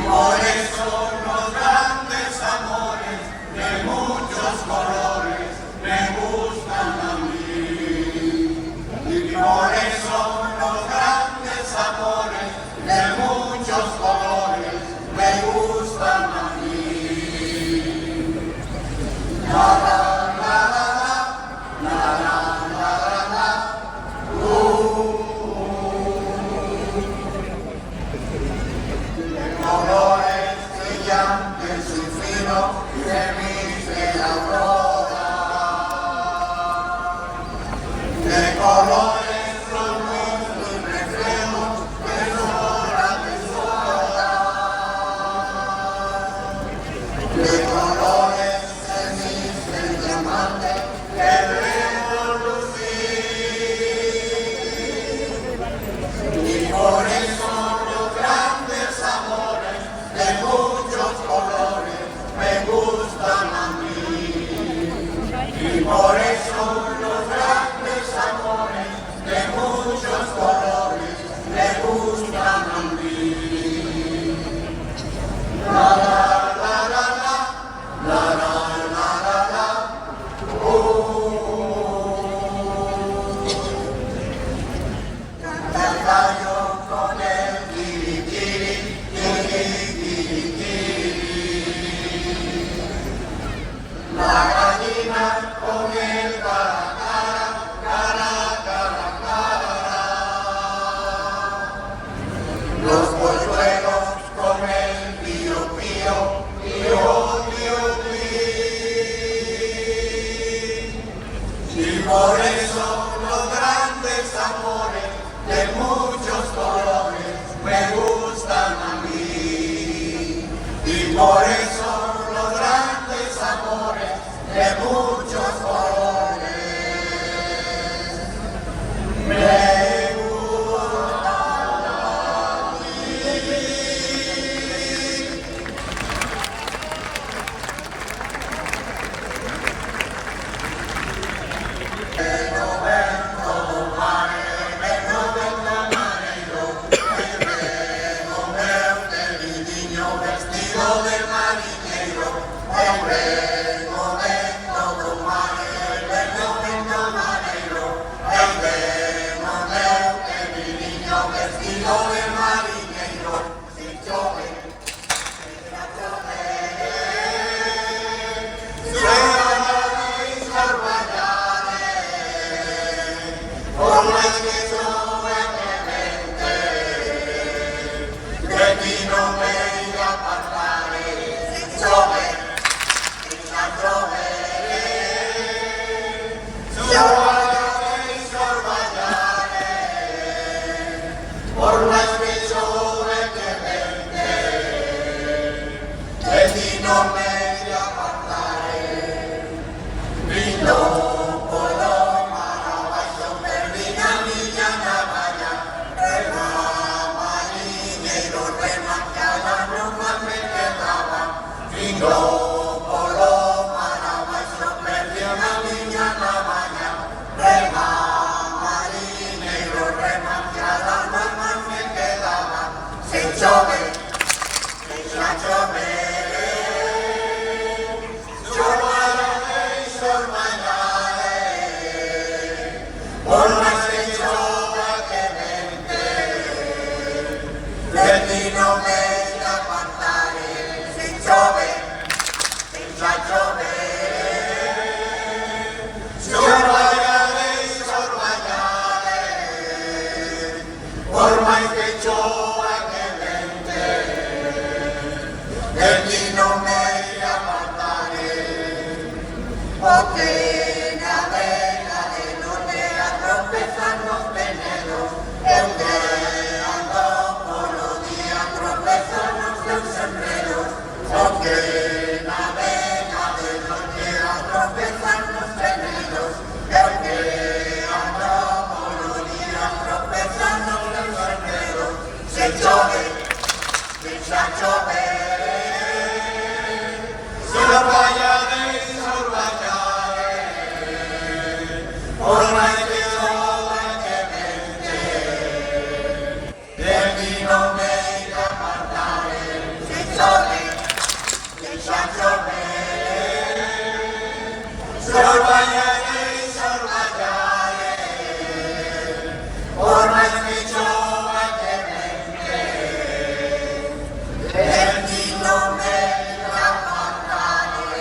por eso los grandes amores de muchos colores me gustan a mí. Y por eso los grandes amores de muchos colores me gustan a mí. La, la, la, la, la, la, la, la. De colores brillantes y finos de viste la aurora. De colores profundos y reflejos de sombra de soledad. De colores cenizas y diamantes que vemos lucir. Y por eso los grandes amores de muchos colores me gustan a mí. Y por eso los grandes amores de muchos colores me gustan a mí. La, la, la, la, la, la, la, la, la. Canta el gallo con el kirikiri, kirikiri. La gallina con el cara, cara, cara, cara. Los polluelos con el pío, pío, pío, pío, pío. Y por eso los grandes amores de muchos colores me gustan a mí. Y por eso los grandes amores de muchos colores me gustan a mí. Vestido de marinero, el reno de todo mar, el reno marinero, el reno de mi niño vestido de marinero, si chove, se bañaré y se bañaré, por más que chove que vente, de ti no me por más que chove que vente, de ti no me apartaré. Vino polo maravilloso, perdina niña navalla, rema marinero, rema que a la bruma me quedaba. Vino polo maravilloso, perdina niña navalla, rema marinero, rema que a la bruma me quedaba. Se chove, se chove. Por más que chova que vente, de ti no me apartaré. Si chove, si chove, sorbayaré y sorbayaré. Por más que chova que vente, de ti no me apartaré. Porque navega de norte a tropezar los venenos, el que ando por los días tropezan los enredos. Porque navega de norte a tropezar los venenos, el que ando por los días tropezan los enredos. Se chove, se chove, sorbayaré y sorbayaré. Por más que chova que vente, de ti no me apartaré. Sorbayare, sorbayare, ormai scricciova che mente, bendito me la cantare.